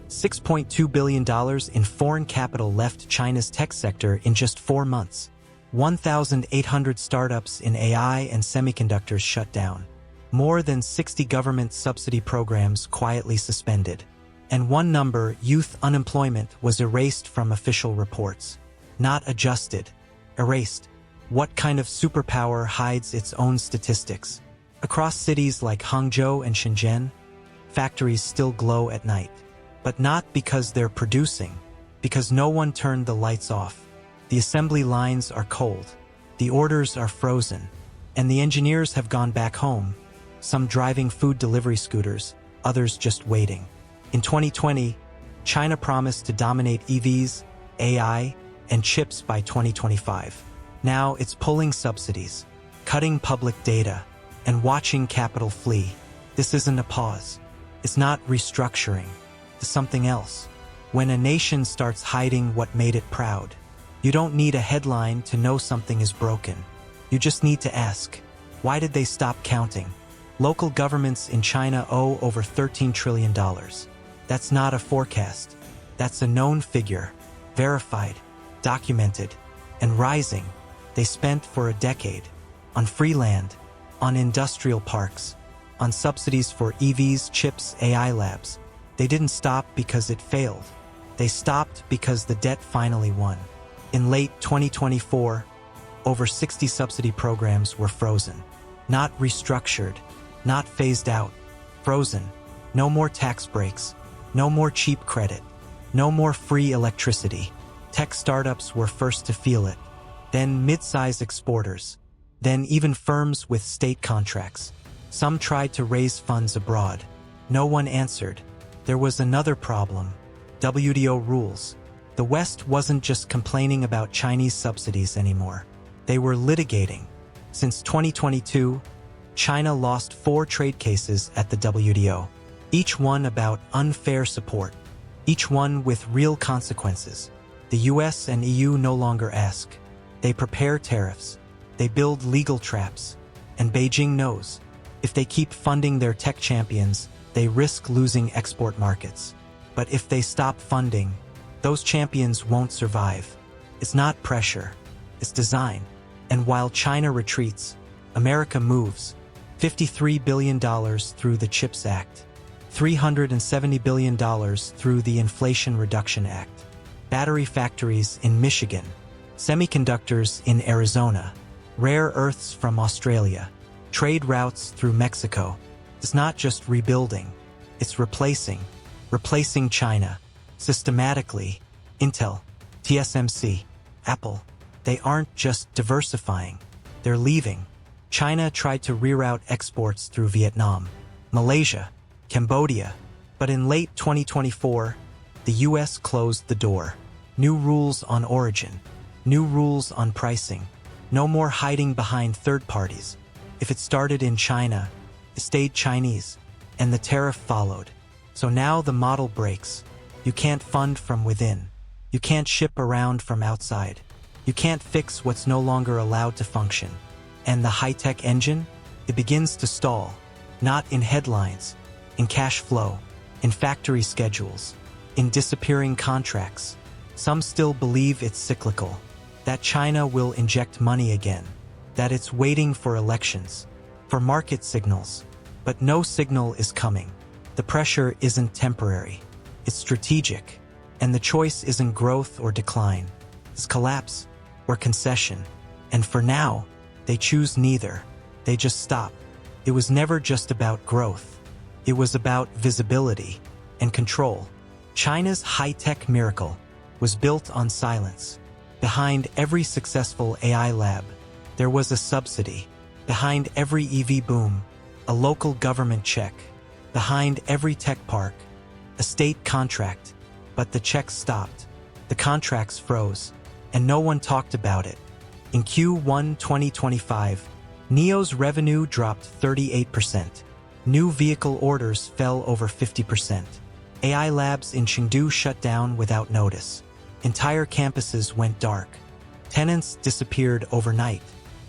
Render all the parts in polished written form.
$6.2 billion in foreign capital left China's tech sector in just 4 months. 1,800 startups in AI and semiconductors shut down. More than 60 government subsidy programs quietly suspended. And one number, youth unemployment, was erased from official reports. Not adjusted. Erased. What kind of superpower hides its own statistics? Across cities like Hangzhou and Shenzhen, factories still glow at night. But not because they're producing, because no one turned the lights off. The assembly lines are cold, the orders are frozen, and the engineers have gone back home, some driving food delivery scooters, others just waiting. In 2020, China promised to dominate EVs, AI, and chips by 2025. Now it's pulling subsidies, cutting public data, and watching capital flee. This isn't a pause. It's not restructuring. It's something else. When a nation starts hiding what made it proud, you don't need a headline to know something is broken. You just need to ask, why did they stop counting? Local governments in China owe over $13 trillion. That's not a forecast. That's a known figure, verified, documented, and rising. They spent for a decade on free land, on industrial parks, on subsidies for EVs, chips, AI labs. They didn't stop because it failed. They stopped because the debt finally won. In late 2024, over 60 subsidy programs were frozen. Not restructured, not phased out. Frozen. No more tax breaks. No more cheap credit. No more free electricity. Tech startups were first to feel it. Then mid-size exporters. Then even firms with state contracts. Some tried to raise funds abroad. No one answered. There was another problem. WTO rules. The West wasn't just complaining about Chinese subsidies anymore. They were litigating. Since 2022, China lost 4 trade cases at the WTO. Each one about unfair support. Each one with real consequences. The US and EU no longer ask. They prepare tariffs. They build legal traps. And Beijing knows. If they keep funding their tech champions, they risk losing export markets. But if they stop funding, those champions won't survive. It's not pressure, it's design. And while China retreats, America moves. $53 billion through the CHIPS Act, $370 billion through the Inflation Reduction Act, battery factories in Michigan, semiconductors in Arizona, rare earths from Australia, trade routes through Mexico. It's not just rebuilding, it's replacing China. Systematically. Intel, TSMC, Apple. They aren't just diversifying, they're leaving. China tried to reroute exports through Vietnam, Malaysia, Cambodia. But in late 2024, the US closed the door. New rules on origin, new rules on pricing. No more hiding behind third parties. If it started in China, it stayed Chinese, and the tariff followed. So now the model breaks. You can't fund from within. You can't ship around from outside. You can't fix what's no longer allowed to function. And the high-tech engine? It begins to stall. Not in headlines, in cash flow, in factory schedules, in disappearing contracts. Some still believe it's cyclical, that China will inject money again, that it's waiting for elections, for market signals. But no signal is coming. The pressure isn't temporary. It's strategic, and the choice isn't growth or decline. It's collapse or concession. And for now, they choose neither. They just stop. It was never just about growth. It was about visibility and control. China's high-tech miracle was built on silence. Behind every successful AI lab, there was a subsidy. Behind every EV boom, a local government check. Behind every tech park, a state contract. But the checks stopped. The contracts froze. And no one talked about it. In Q1 2025, NIO's revenue dropped 38%. New vehicle orders fell over 50%. AI labs in Chengdu shut down without notice. Entire campuses went dark. Tenants disappeared overnight.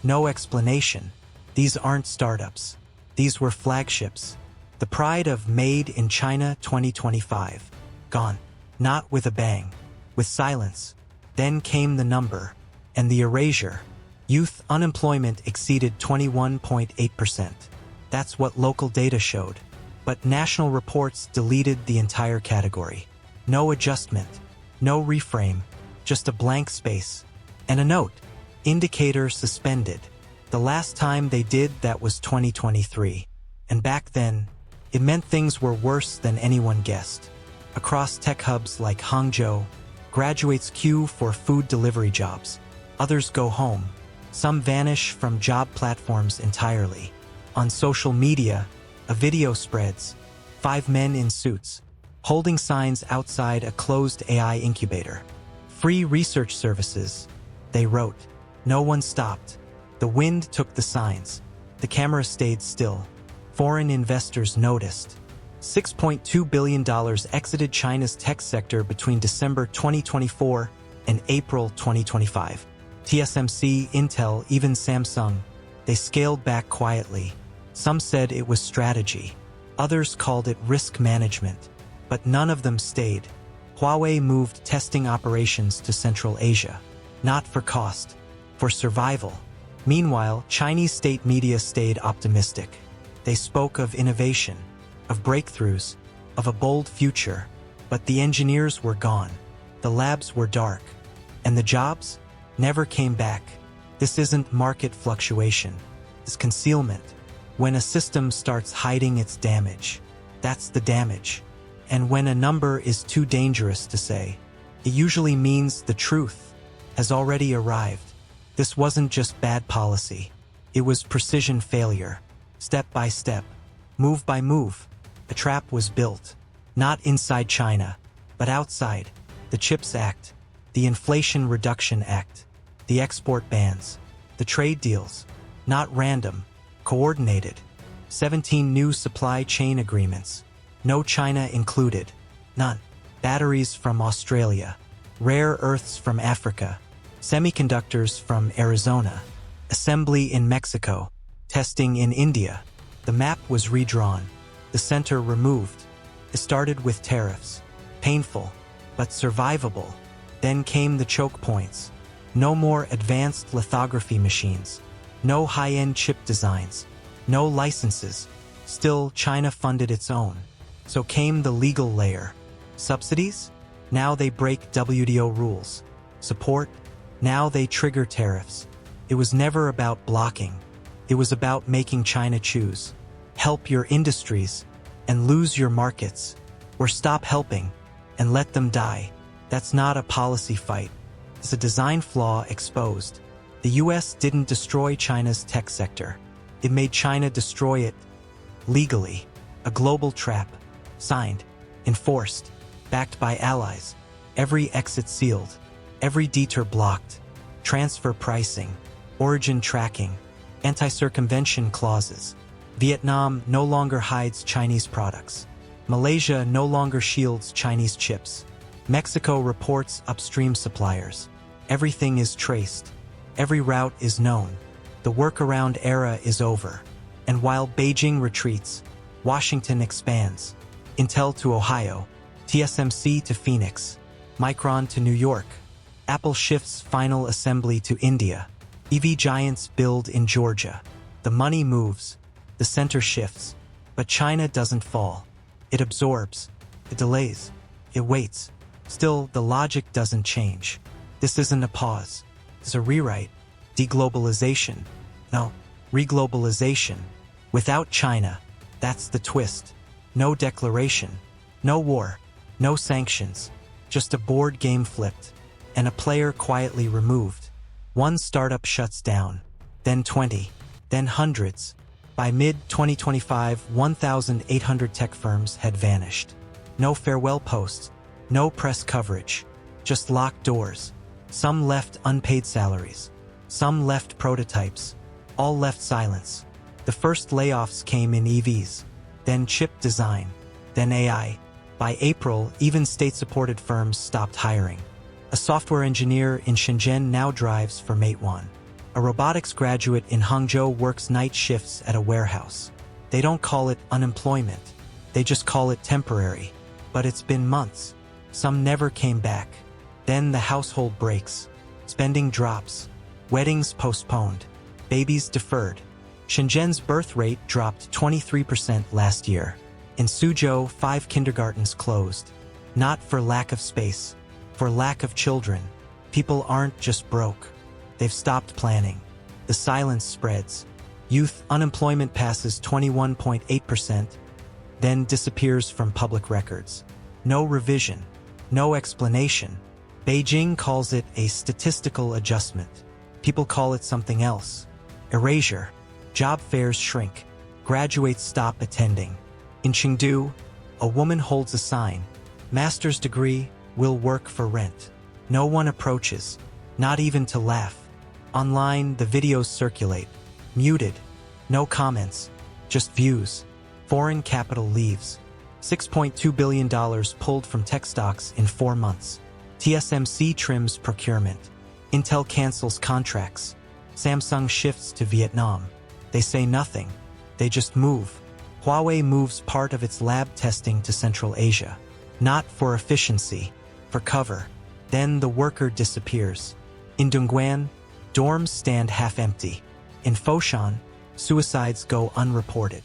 No explanation. These aren't startups. These were flagships. The pride of Made in China 2025. Gone. Not with a bang. With silence. Then came the number. And the erasure. Youth unemployment exceeded 21.8%. That's what local data showed. But national reports deleted the entire category. No adjustment. No reframe. Just a blank space. And a note. Indicator suspended. The last time they did that was 2023. And back then, it meant things were worse than anyone guessed. Across tech hubs like Hangzhou, graduates queue for food delivery jobs. Others go home. Some vanish from job platforms entirely. On social media, a video spreads. 5 men in suits, holding signs outside a closed AI incubator. Free research services, they wrote. No one stopped. The wind took the signs. The camera stayed still. Foreign investors noticed. $6.2 billion exited China's tech sector between December 2024 and April 2025. TSMC, Intel, even Samsung, they scaled back quietly. Some said it was strategy. Others called it risk management. But none of them stayed. Huawei moved testing operations to Central Asia. Not for cost, for survival. Meanwhile, Chinese state media stayed optimistic. They spoke of innovation, of breakthroughs, of a bold future. But the engineers were gone. The labs were dark. And the jobs never came back. This isn't market fluctuation. It's concealment. When a system starts hiding its damage, that's the damage. And when a number is too dangerous to say, it usually means the truth has already arrived. This wasn't just bad policy. It was precision failure. Step by step, move by move, a trap was built. Not inside China, but outside. The CHIPS Act, the Inflation Reduction Act, the export bans, the trade deals. Not random, coordinated. 17 new supply chain agreements. No China included. None. Batteries from Australia. Rare earths from Africa. Semiconductors from Arizona. Assembly in Mexico. Testing in India. The map was redrawn. The center removed. It started with tariffs. Painful, but survivable. Then came the choke points. No more advanced lithography machines. No high-end chip designs. No licenses. Still, China funded its own. So came the legal layer. Subsidies? Now they break WTO rules. Support? Now they trigger tariffs. It was never about blocking. It was about making China choose. Help your industries and lose your markets. Or stop helping and let them die. That's not a policy fight. It's a design flaw exposed. The US didn't destroy China's tech sector. It made China destroy it legally. A global trap. Signed. Enforced. Backed by allies. Every exit sealed. Every detour blocked. Transfer pricing. Origin tracking. Anti-circumvention clauses. Vietnam no longer hides Chinese products. Malaysia no longer shields Chinese chips. Mexico reports upstream suppliers. Everything is traced. Every route is known. The workaround era is over. And while Beijing retreats, Washington expands. Intel to Ohio, TSMC to Phoenix, Micron to New York. Apple shifts final assembly to India. EV giants build in Georgia. The money moves. The center shifts. But China doesn't fall. It absorbs. It delays. It waits. Still, the logic doesn't change. This isn't a pause. It's a rewrite. Deglobalization. No, reglobalization. Without China, that's the twist. No declaration. No war. No sanctions. Just a board game flipped. And a player quietly removed. One startup shuts down. Then 20. Then hundreds. By mid-2025, 1,800 tech firms had vanished. No farewell posts. No press coverage. Just locked doors. Some left unpaid salaries. Some left prototypes. All left silence. The first layoffs came in EVs. Then chip design. Then AI. By April, even state-supported firms stopped hiring. A software engineer in Shenzhen now drives for Meituan. A robotics graduate in Hangzhou works night shifts at a warehouse. They don't call it unemployment. They just call it temporary. But it's been months. Some never came back. Then the household breaks. Spending drops. Weddings postponed. Babies deferred. Shenzhen's birth rate dropped 23% last year. In Suzhou, 5 kindergartens closed. Not for lack of space, for lack of children. People aren't just broke. They've stopped planning. The silence spreads. Youth unemployment passes 21.8%, then disappears from public records. No revision, no explanation. Beijing calls it a statistical adjustment. People call it something else. Erasure. Job fairs shrink. Graduates stop attending. In Chengdu, a woman holds a sign. Master's degree, will work for rent. No one approaches, not even to laugh. Online, the videos circulate. Muted. No comments. Just views. Foreign capital leaves. $6.2 billion pulled from tech stocks in 4 months. TSMC trims procurement. Intel cancels contracts. Samsung shifts to Vietnam. They say nothing. They just move. Huawei moves part of its lab testing to Central Asia. Not for efficiency, for cover. Then the worker disappears. In Dongguan, dorms stand half empty. In Foshan, suicides go unreported.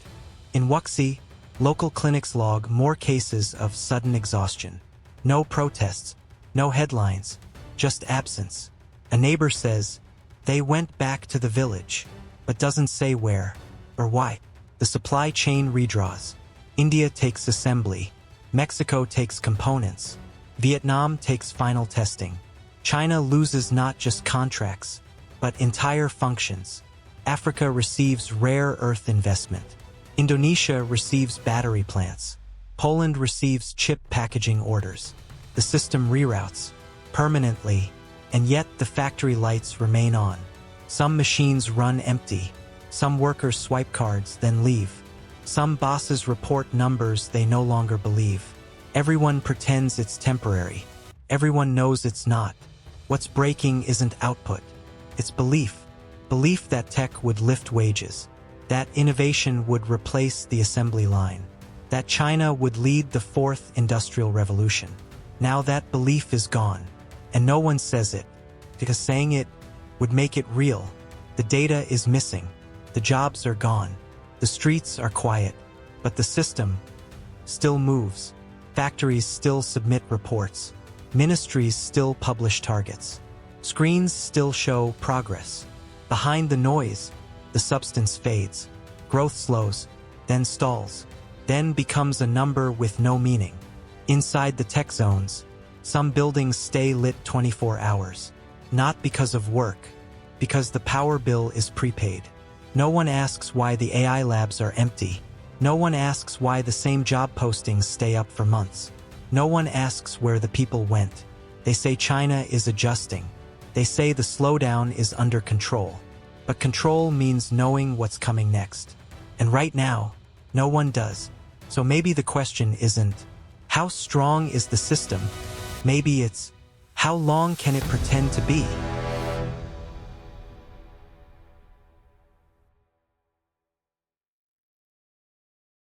In Wuxi, local clinics log more cases of sudden exhaustion. No protests, no headlines, just absence. A neighbor says, they went back to the village, but doesn't say where or why. The supply chain redraws. India takes assembly. Mexico takes components. Vietnam takes final testing. China loses not just contracts, but entire functions. Africa receives rare earth investment. Indonesia receives battery plants. Poland receives chip packaging orders. The system reroutes permanently, and yet the factory lights remain on. Some machines run empty. Some workers swipe cards, then leave. Some bosses report numbers they no longer believe. Everyone pretends it's temporary. Everyone knows it's not. What's breaking isn't output. It's belief. Belief that tech would lift wages. That innovation would replace the assembly line. That China would lead the 4th industrial revolution. Now that belief is gone. And no one says it, because saying it would make it real. The data is missing. The jobs are gone. The streets are quiet. But the system still moves. Factories still submit reports. Ministries still publish targets. Screens still show progress. Behind the noise, the substance fades. Growth slows, then stalls, then becomes a number with no meaning. Inside the tech zones, some buildings stay lit 24 hours. Not because of work, because the power bill is prepaid. No one asks why the AI labs are empty. No one asks why the same job postings stay up for months. No one asks where the people went. They say China is adjusting. They say the slowdown is under control. But control means knowing what's coming next. And right now, no one does. So maybe the question isn't, how strong is the system? Maybe it's, how long can it pretend to be?